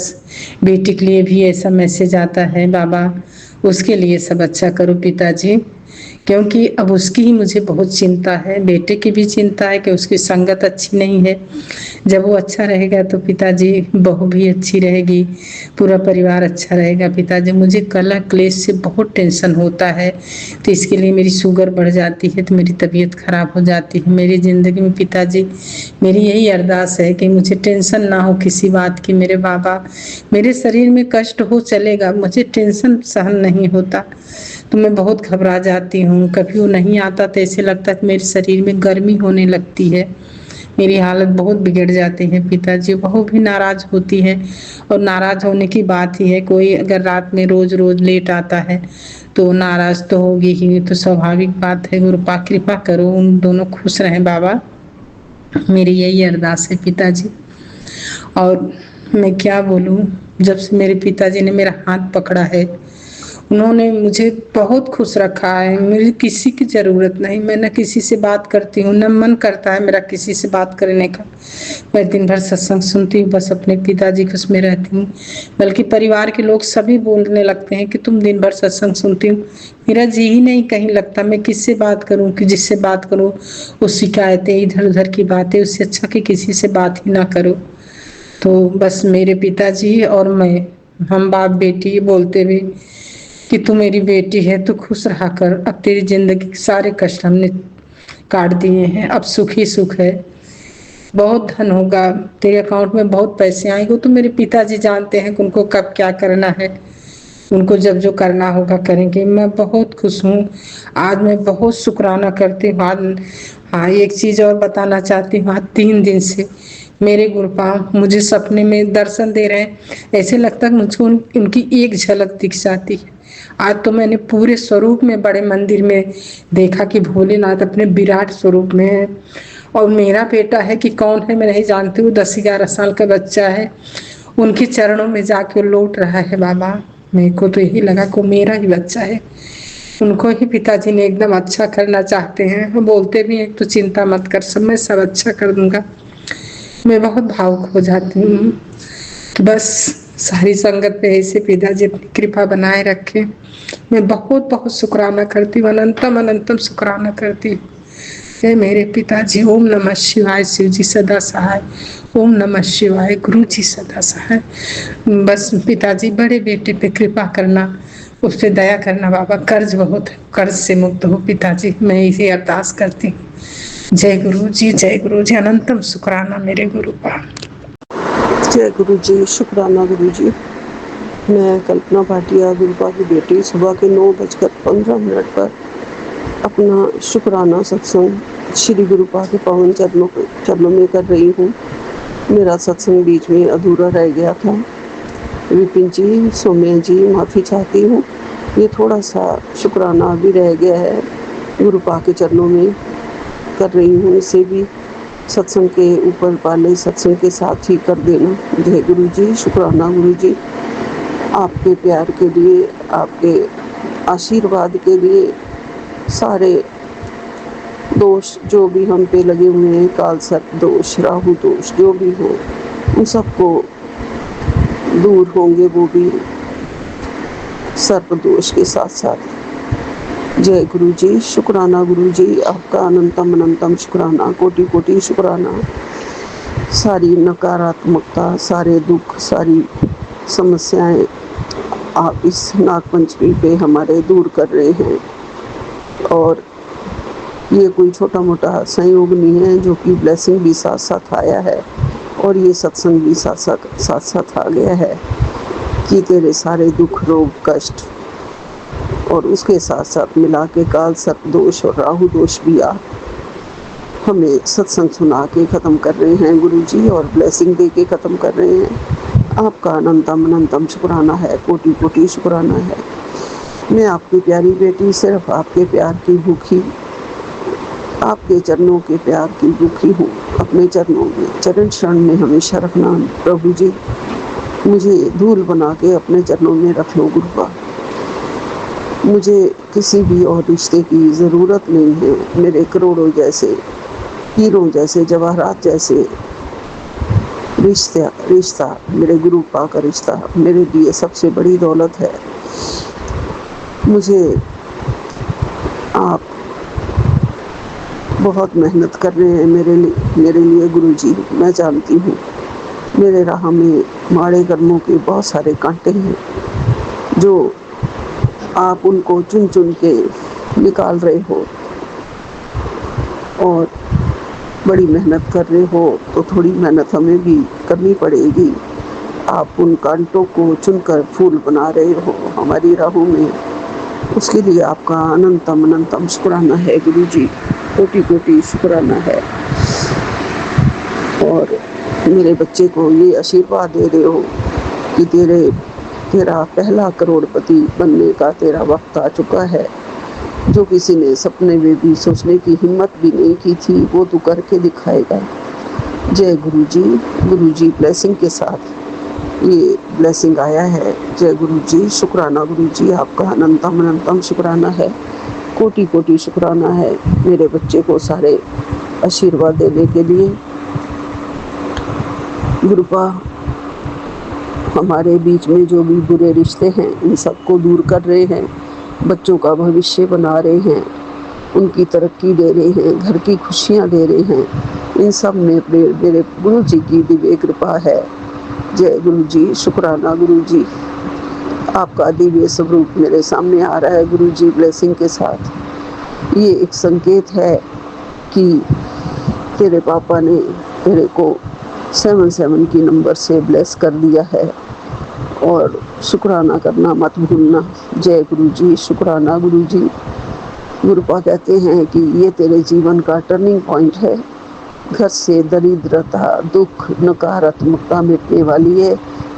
बेटी के लिए भी ऐसा मैसेज आता है, बाबा उसके लिए सब अच्छा करो पिताजी, क्योंकि अब उसकी ही मुझे बहुत चिंता है। बेटे की भी चिंता है कि उसकी संगत अच्छी नहीं है। जब वो अच्छा रहेगा तो पिताजी बहू भी अच्छी रहेगी, पूरा परिवार अच्छा रहेगा। पिताजी मुझे कलह क्लेश से बहुत टेंशन होता है, तो इसके लिए मेरी शुगर बढ़ जाती है, तो मेरी तबीयत खराब हो जाती है मेरी ज़िंदगी में। पिताजी मेरी यही अरदास है कि मुझे टेंशन ना हो किसी बात की। मेरे बाबा, मेरे शरीर में कष्ट हो चलेगा, मुझे टेंशन सहन नहीं होता, तो मैं बहुत घबरा जाती हूँ। कभी वो नहीं आता तो ऐसे लगता है कि मेरे शरीर में गर्मी होने लगती है, मेरी हालत बहुत बिगड़ जाती है। पिताजी बहू भी नाराज होती है, और नाराज होने की बात ही है। कोई अगर रात में रोज रोज लेट आता है तो नाराज तो होगी ही, तो स्वाभाविक बात है। गुरुपा कृपा करो, उन दोनों खुश रहें बाबा, मेरी यही अरदास है पिताजी। और मैं क्या बोलूँ, जब से मेरे पिताजी ने मेरा हाथ पकड़ा है, उन्होंने मुझे बहुत खुश रखा है। मेरी किसी की ज़रूरत नहीं, मैं न किसी से बात करती हूँ, न मन करता है मेरा किसी से बात करने का। मैं दिन भर सत्संग सुनती हूँ, बस अपने पिताजी के उसमें रहती हूँ। बल्कि परिवार के लोग सभी बोलने लगते हैं कि तुम दिन भर सत्संग सुनती हूँ। मेरा जी ही नहीं कहीं लगता, मैं किससे बात करूँ, कि जिससे बात करूँ वो शिकायतें इधर उधर की बातें, उससे अच्छा कि किसी से बात ही ना करो। तो बस मेरे पिताजी और मैं, हम बाप बेटी बोलते हुए कि तू मेरी बेटी है, तू खुश रहा कर। अब तेरी जिंदगी के सारे कष्ट हमने काट दिए हैं, अब सुख ही सुख है। बहुत धन होगा तेरे अकाउंट में, बहुत पैसे आएंगे। तो मेरे पिताजी जानते हैं कि उनको कब क्या करना है, उनको जब जो करना होगा करेंगे। मैं बहुत खुश हूँ आज, मैं बहुत शुक्राना करती हूँ आज। हाँ, एक चीज़ और बताना चाहती हूँ। आज 3 दिन से मेरे गुरुपा मुझे सपने में दर्शन दे रहे हैं, ऐसे लगता है मुझको उनकी एक झलक दिख जाती है। आज तो मैंने पूरे स्वरूप में बड़े मंदिर में देखा कि भोलेनाथ अपने विराट स्वरूप में है। और मेरा बेटा है कि कौन है मैं नहीं जानती हूँ, 10-11 साल का बच्चा है, उनके चरणों में जाके लौट रहा है। बाबा मेरे को तो यही लगा कि मेरा ही बच्चा है, उनको ही पिताजी ने एकदम अच्छा करना चाहते हैं। वो बोलते भी हैं तो चिंता मत कर, सब मैं सब अच्छा कर दूंगा। मैं बहुत भावुक हो जाती हूँ। बस सारी संगत पे ऐसे पिताजी अपनी कृपा बनाए रखे। मैं बहुत बहुत शुक्राना करती हूँ, अनंतम अनंतम शुक्राना करती हूँ। जय मेरे पिताजी। ओम नमः शिवाय। शिव जी सदा सहाय। ओम नमः शिवाय। गुरु जी सदा सहाय। बस पिताजी बड़े बेटे पे कृपा करना, उस पर दया करना बाबा। कर्ज बहुत है, कर्ज से मुक्त हो पिताजी, मैं इसे अरदास करती हूँ। जय गुरु जी, जय गुरु जी। अनंतम शुक्राना मेरे गुरु का। जय गुरु जी, शुक्राना गुरु जी। मैं कल्पना भाटिया, गुरुपा की बेटी, सुबह के 9:15 पर अपना शुक्राना सत्संग श्री गुरु पा के पावन चरणों में कर रही हूँ। मेरा सत्संग बीच में अधूरा रह गया था। विपिन जी, सौम्या जी, माफ़ी चाहती हूँ। ये थोड़ा सा शुक्राना भी रह गया है, गुरु पा के चरणों में कर रही हूँ। इसे भी सत्संग के ऊपर वाले सत्संग के साथ ही कर देना। जय गुरु जी, शुक्राना गुरु जी, आपके प्यार के लिए, आपके आशीर्वाद के लिए। सारे दोष जो भी हम पे लगे हुए हैं, काल सर्प दोष, राहु दोष जो भी हैं, उन सबको दूर होंगे, वो भी सर्प दोष के साथ साथ। जय गुरु जी, शुक्राना गुरु जी, आपका अनंतम अनंतम शुक्राना, कोटि कोटि शुक्राना। सारी नकारात्मकता, सारे दुख, सारी समस्याएं आप इस नागपंचमी पे हमारे दूर कर रहे हैं। और ये कोई छोटा मोटा संयोग नहीं है, जो कि ब्लेसिंग भी साथ साथ आया है और ये सत्संग भी साथ साथ आ गया है कि तेरे सारे दुख, रोग, कष्ट और उसके साथ साथ मिला के काल सर्प दोष और राहु दोष भी आप हमें सत्संग सुना के ख़त्म कर रहे हैं गुरु जी, और ब्लेसिंग दे के ख़त्म कर रहे हैं। आपका अनंतम अनंतम शुक्राना है, कोटि कोटि शुक्राना है। मैं आपकी प्यारी बेटी, सिर्फ आपके प्यार की भूखी, आपके चरणों के प्यार की भूखी हूँ। अपने चरणों में, चरण शरण में हमेशा रखना प्रभु जी। मुझे धूल बना के अपने चरणों में रख लो गुरुपा। मुझे किसी भी और रिश्ते की ज़रूरत नहीं है। मेरे करोड़ों जैसे, हीरों जैसे, जवाहरात जैसे रिश्ता मेरे गुरुपा का रिश्ता मेरे लिए सबसे बड़ी दौलत है। मुझे आप बहुत मेहनत कर रहे हैं मेरे लिए गुरु जी। मैं जानती हूँ मेरे राह में माड़े कर्मों के बहुत सारे कांटे हैं, जो आप उनको चुन चुन के निकाल रहे हो और बड़ी मेहनत कर रहे हो, तो थोड़ी मेहनत हमें भी करनी पड़ेगी। आप उन कांटों को चुनकर फूल बना रहे हो हमारी राहों में, उसके लिए आपका अनंतम अनंतम शुक्राना है गुरु जी, कोटि कोटि शुक्राना है। और मेरे बच्चे को ये आशीर्वाद दे रहे हो कि तेरा पहला करोड़पति बनने का तेरा वक्त आ चुका है। जो किसी ने सपने में भी सोचने की हिम्मत भी नहीं की थी, वो तू करके दिखाएगा। जय गुरु जी ब्लेसिंग के साथ ये ब्लेसिंग आया है। जय गुरु जी, शुक्राना गुरु जी, आपका अनंतम अनंतम शुक्राना है, कोटि कोटि शुक्राना है मेरे बच्चे को सारे आशीर्वाद देने के लिए। गुरुपा, हमारे बीच में जो भी बुरे रिश्ते हैं, इन सबको दूर कर रहे हैं, बच्चों का भविष्य बना रहे हैं, उनकी तरक्की दे रहे हैं, घर की खुशियाँ दे रहे हैं। इन सब में मेरे गुरु जी की दिव्य कृपा है। जय गुरु जी, शुक्राना गुरु जी, आपका दिव्य स्वरूप मेरे सामने आ रहा है गुरु जी ब्लेसिंग के साथ। ये एक संकेत है कि तेरे पापा ने तेरे को 77 की नंबर से ब्लेस कर दिया है, और शुक्राना करना मत भूलना। जय गुरु जी, शुक्राना गुरु जी। गुरुपा कहते हैं कि ये तेरे जीवन का टर्निंग पॉइंट है। घर से दरिद्रता, दुख, नकारात्मकता मिटने वाली है।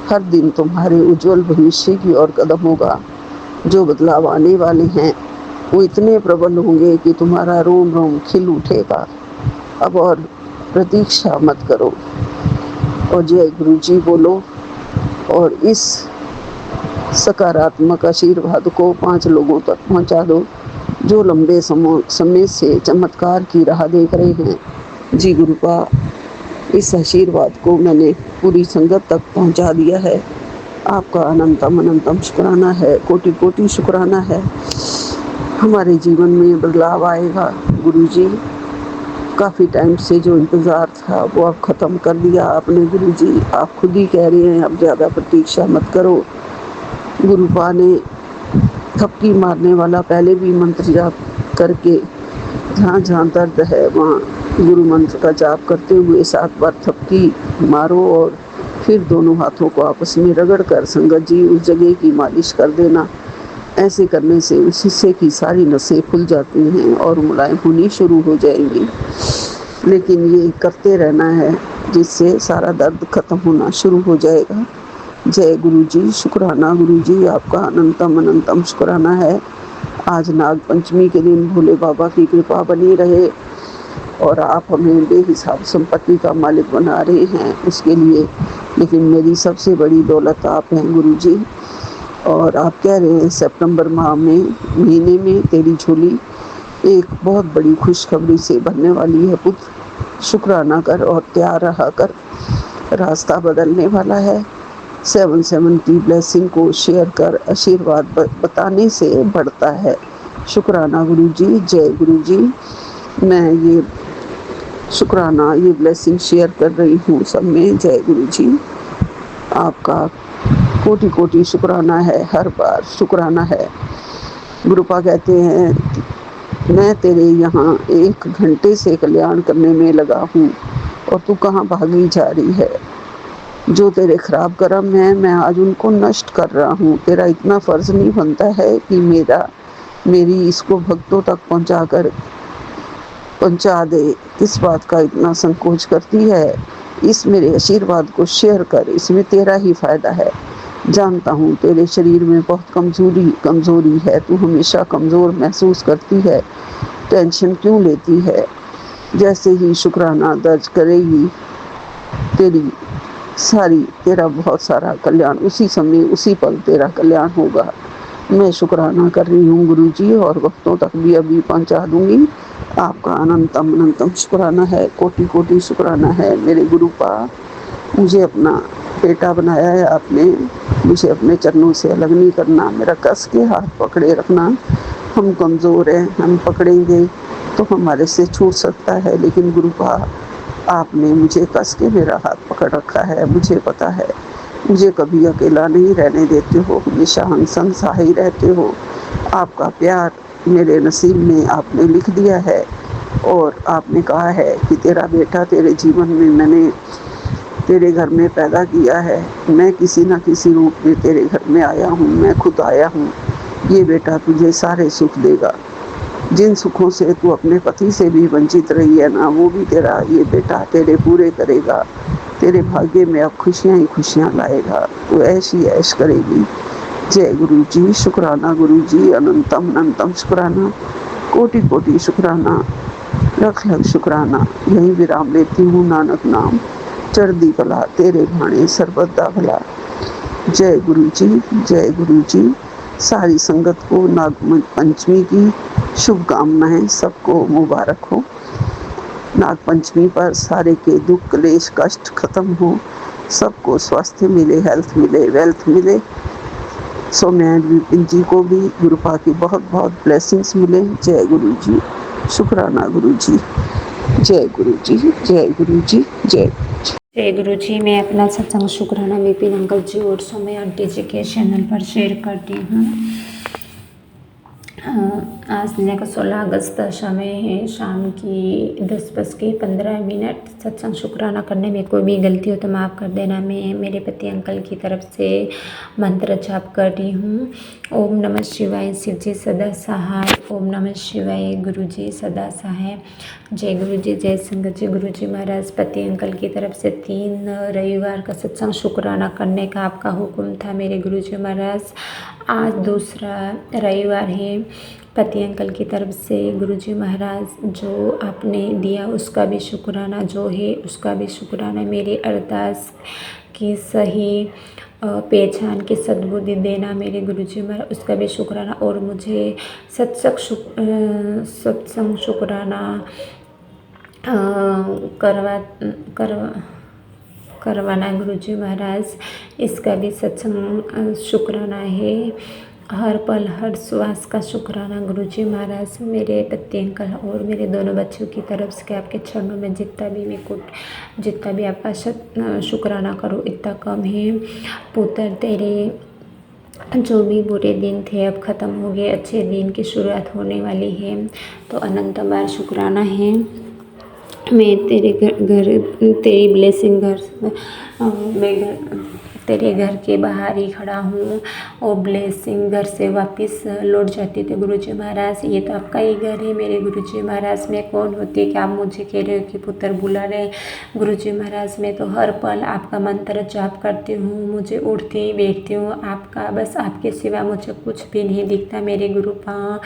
हर दिन तुम्हारे उज्जवल भविष्य की ओर कदम होगा। जो बदलाव आने वाले हैं वो इतने प्रबल होंगे कि तुम्हारा रोम रोम खिल उठेगा। अब और प्रतीक्षा मत करो और जय गुरु जी बोलो, और इस सकारात्मक आशीर्वाद को 5 लोगों तक पहुंचा दो जो लंबे समय से चमत्कार की राह देख रहे हैं। जी गुरुपा, इस आशीर्वाद को मैंने पूरी संगत तक पहुंचा दिया है। आपका अनंतम अनंतम शुक्राना है, कोटि कोटि शुक्राना है। हमारे जीवन में बदलाव आएगा गुरु जी। काफ़ी टाइम से जो इंतज़ार था वो अब ख़त्म कर दिया आपने गुरु जी। आप खुद ही कह रहे हैं अब ज़्यादा प्रतीक्षा मत करो। गुरुपा ने थपकी मारने वाला पहले भी मंत्र जाप करके, जहाँ जहाँ दर्द है वहाँ गुरु मंत्र का जाप करते हुए 7 बार थपकी मारो और फिर दोनों हाथों को आपस में रगड़ कर संगत जी उस जगह की मालिश कर देना। ऐसे करने से उस हिस्से की सारी नसें खुल जाती हैं और मुलायम होनी शुरू हो जाएंगी। लेकिन ये करते रहना है, जिससे सारा दर्द खत्म होना शुरू हो जाएगा। जय गुरु जी, शुक्राना गुरु जी, आपका अनंतम अनंतम शुक्राना है। आज नाग पंचमी के दिन भोले बाबा की कृपा बनी रहे और आप हमें बेहिसाब संपत्ति का मालिक बना रहे हैं, उसके लिए। लेकिन मेरी सबसे बड़ी दौलत आप हैं गुरु जी। और आप कह रहे हैं सितंबर महीने में तेरी झोली एक बहुत बड़ी खुशखबरी से भरने वाली है पुत्र। शुक्राना कर और तैयार रहा कर, रास्ता बदलने वाला है। 7 की ब्लेसिंग को शेयर कर, आशीर्वाद बताने से बढ़ता है। शुक्राना गुरु जी, जय गुरु जी। मैं ये शुक्राना, ये ब्लेसिंग शेयर कर रही हूँ सब में। जय गुरु जी, आपका कोटि कोटि शुक्राना है, हर बार शुक्राना है। गुरुपा कहते हैं मैं तेरे यहाँ 1 घंटे से कल्याण करने में लगा हूँ और तू कहाँ भागी जा रही है। जो तेरे खराब कर्म हैं मैं आज उनको नष्ट कर रहा हूँ। तेरा इतना फर्ज नहीं बनता है कि मेरी इसको भक्तों तक पहुँचा दे। किस बात का इतना संकोच करती है। इस मेरे आशीर्वाद को शेयर कर, इसमें तेरा ही फायदा है। जानता हूँ तेरे शरीर में बहुत कमजोरी है, तू हमेशा कमज़ोर महसूस करती है। टेंशन क्यों लेती है। जैसे ही शुक्राना दर्ज करेगी तेरा बहुत सारा कल्याण उसी समय उसी पल तेरा कल्याण होगा। मैं शुक्राना कर रही हूँ गुरु जी और भक्तों तक भी अभी पहुँचा दूँगी। आपका अनंतम अनंतम शुक्राना है, कोटि कोटि शुक्राना है मेरे गुरुपा। मुझे अपना बेटा बनाया है आपने, मुझे अपने चरणों से अलग नहीं करना। मेरा कस के हाथ पकड़े रखना। हम कमज़ोर हैं, हम पकड़ेंगे तो हमारे से छूट सकता है, लेकिन गुरुपा आपने मुझे कस के मेरा हाथ पकड़ रखा है। मुझे पता है मुझे कभी अकेला नहीं रहने देते हो, हमेशा हम संग सहाय रहते हो। आपका प्यार मेरे नसीब में आपने लिख दिया है और आपने कहा है कि तेरा बेटा तेरे जीवन में मैंने तेरे घर में पैदा किया है। मैं किसी न किसी रूप में तेरे घर में आया हूँ, मैं खुद आया हूँ। ये बेटा तुझे सारे सुख देगा। जिन सुखों से तू अपने पति से भी वंचित रही है ना, वो भी तेरा ये बेटा तेरे पूरे करेगा। तेरे भाग्य में अब खुशियाँ ही खुशियाँ लाएगा, तू ऐसी ऐश करेगी। जय गुरु जी, शुक्राना गुरु जी, अनंतम अनंतम शुक्राना, कोटि कोटि शुक्राना, लख लख शुक्राना। यही विराम लेती हूँ। नानक नाम चढ़दी कला, तेरे भाणे सर्वदा भला। जय गुरु जी, जय गुरु जी। सारी संगत को नाग पंचमी की शुभकामनाएं, सबको मुबारक हो। नाग पंचमी पर सारे के दुख क्लेश कष्ट खत्म हो, सबको स्वास्थ्य मिले, हेल्थ मिले, वेल्थ मिले। सौम्या विपिन जी को भी गुरुपा की बहुत बहुत ब्लेसिंग्स मिले। जय गुरु जी, शुक्राना गुरु जी, जय गुरु जी, जय गुरु जी, जय जय गुरु जी। मैं अपना सत्संग शुक्राना विपिन अंकल जी और सौम्या आंटी जी के चैनल पर शेयर करती हूँ। आज दिन का 16 अगस्त समय है, शाम की 10:15। सत्संग शुक्राना करने में कोई भी गलती हो तो माफ़ कर देना। मैं मेरे पति अंकल की तरफ से मंत्र जाप कर रही हूँ। ओम नमः शिवाय, शिव जी सदा सहाय। ओम नमः शिवाय, गुरु जी सदा सहाय। जय गुरु जी, जय संगत जी। गुरु जी महाराज, पति अंकल की तरफ से 3 रविवार का सत्संग शुक्राना करने का आपका हुक्म था मेरे गुरु जी महाराज। आज दूसरा रविवार है। पति अंकल की तरफ से गुरु जी महाराज जो आपने दिया उसका भी शुक्राना, जो है उसका भी शुक्राना। मेरी अरदास की सही पहचान की सद्बुद्धि देना मेरे गुरु जी महाराज, उसका भी शुक्राना। और मुझे सत्संग शुक्राना करवाना गुरु जी महाराज, इसका भी सत्संग शुक्राना है। हर पल हर श्वास का शुक्राना गुरु जी महाराज। मेरे पति अंकल और मेरे दोनों बच्चों की तरफ से आपके चरणों में जितना भी आपका शुक्राना करो इतना कम है। पुत्र तेरे जो भी बुरे दिन थे अब ख़त्म हो गए, अच्छे दिन की शुरुआत होने वाली है, तो अनंत बार शुक्राना है। मैं तेरे घर तेरी ब्लेसिंग तेरे घर के बाहर ही खड़ा हूँ और ब्लेसिंग घर से वापस लौट जाती थी। गुरुजी महाराज ये तो आपका ही घर है मेरे गुरुजी महाराज। मैं कौन होती है कि आप मुझे कह रहे हो कि पुत्र बुला रहे। गुरुजी महाराज मैं तो हर पल आपका मंत्र जाप करती हूँ, मुझे उठती बैठती हूँ आपका, बस आपके सिवा मुझे कुछ भी नहीं दिखता मेरे गुरुपा।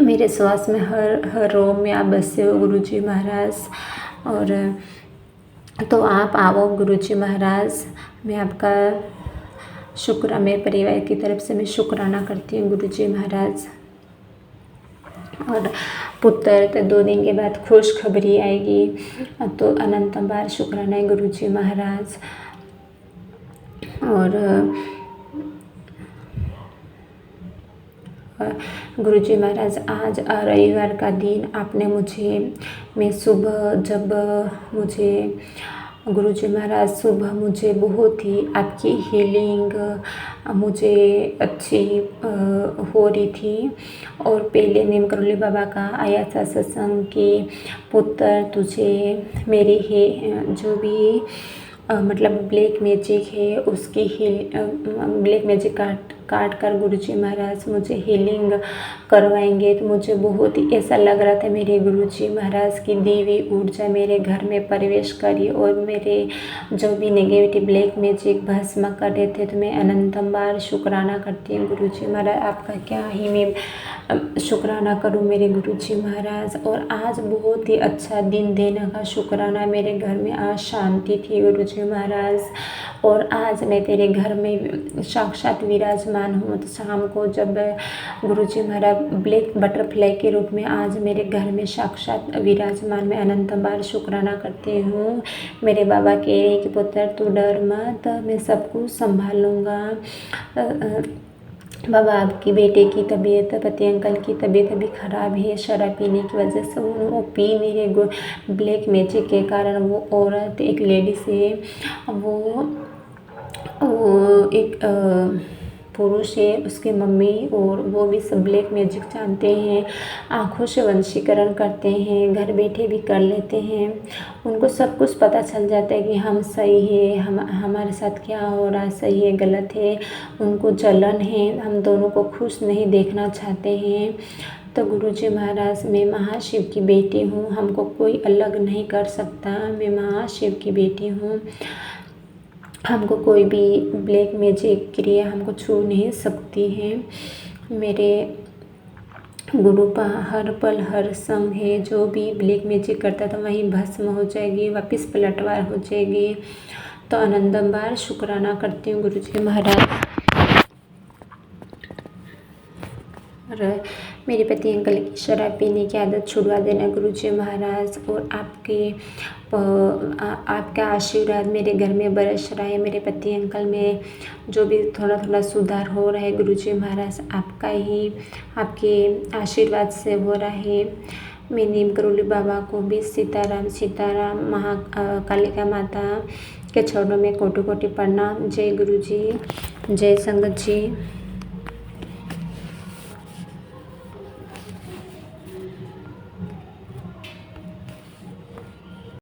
मेरे श्वास में हर रोम में आप बसे हो गुरुजी महाराज। और तो आप आओ गुरुजी महाराज, मैं आपका मेरे परिवार की तरफ से मैं शुक्राना करती हूँ गुरुजी महाराज। और पुत्र तो 2 दिन के बाद खुशखबरी आएगी, तो अनंत बार शुक्राना है गुरुजी महाराज। और गुरुजी महाराज आज रविवार का दिन आपने मैं सुबह जब गुरुजी महाराज सुबह मुझे बहुत ही आपकी हीलिंग मुझे अच्छी हो रही थी। और पहले नीम करोली बाबा का आया था सत्संग कि पुत्र तुझे मेरी है जो भी मतलब ब्लैक मैजिक है उसकी ब्लैक मैजिक काट कर गुरुजी महाराज मुझे हीलिंग करवाएंगे। तो मुझे बहुत ही ऐसा लग रहा था मेरे गुरुजी महाराज की दी हुई ऊर्जा मेरे घर में प्रवेश करी और मेरे जो भी नेगेटिव ब्लैक मैजिक भस्म कर रहे थे। तो मैं अनंतम बार शुक्राना करती हूँ गुरुजी महाराज, आपका क्या ही मैं शुक्राना करूँ मेरे गुरुजी महाराज। और आज बहुत ही अच्छा दिन देने का शुक्राना, मेरे घर में आज शांति थी गुरुजी महाराज। और आज मैं तेरे घर में साक्षात विराजमान हूँ। तो शाम को जब गुरुजी महाराज ब्लैक बटरफ्लाई के रूप में आज मेरे घर में साक्षात विराजमान, मैं अनंत बार शुक्राना करती हूँ। मेरे बाबा कह रहे हैं कि पुत्र तू डर मत, मैं सब कुछ संभाल लूँगा। बाबा आपकी बेटे की तबीयत, पति अंकल की तबीयत अभी ख़राब है शराब पीने की वजह से। वो पी नहीं रहे ब्लैक मैजिक के कारण। वो औरत एक लेडीज है, वो एक पुरुष है, उसके मम्मी और वो भी सब ब्लैक मैजिक जानते हैं, आँखों से वंशीकरण करते हैं, घर बैठे भी कर लेते हैं। उनको सब कुछ पता चल जाता है कि हम सही है, हमारे साथ क्या हो रहा है, सही है गलत है। उनको जलन है, हम दोनों को खुश नहीं देखना चाहते हैं। तो गुरुजी महाराज मैं महाशिव की बेटी हूँ, हमको कोई अलग नहीं कर सकता, मैं महाशिव की बेटी हूँ। हमको कोई भी ब्लैक मैजिक क्रिया हमको छू नहीं सकती है। मेरे गुरु पर हर पल हर संग है, जो भी ब्लैक मैजिक करता था वहीं भस्म हो जाएगी, वापस पलटवार हो जाएगी। तो आनंदम बार शुक्राना करती हूँ गुरुजी महाराज। और मेरे पति अंकल की शराब पीने की आदत छुड़वा देना गुरुजी महाराज। और आपका आशीर्वाद मेरे घर में बरस रहा है, मेरे पति अंकल में जो भी थोड़ा थोड़ा सुधार हो रहा है गुरुजी महाराज आपके आशीर्वाद से हो रहा है। मैं नीम करोली बाबा को भी सीताराम कालिका माता के चरणों में कोटि कोटि प्रणाम। जय गुरुजी, जय संगत जी।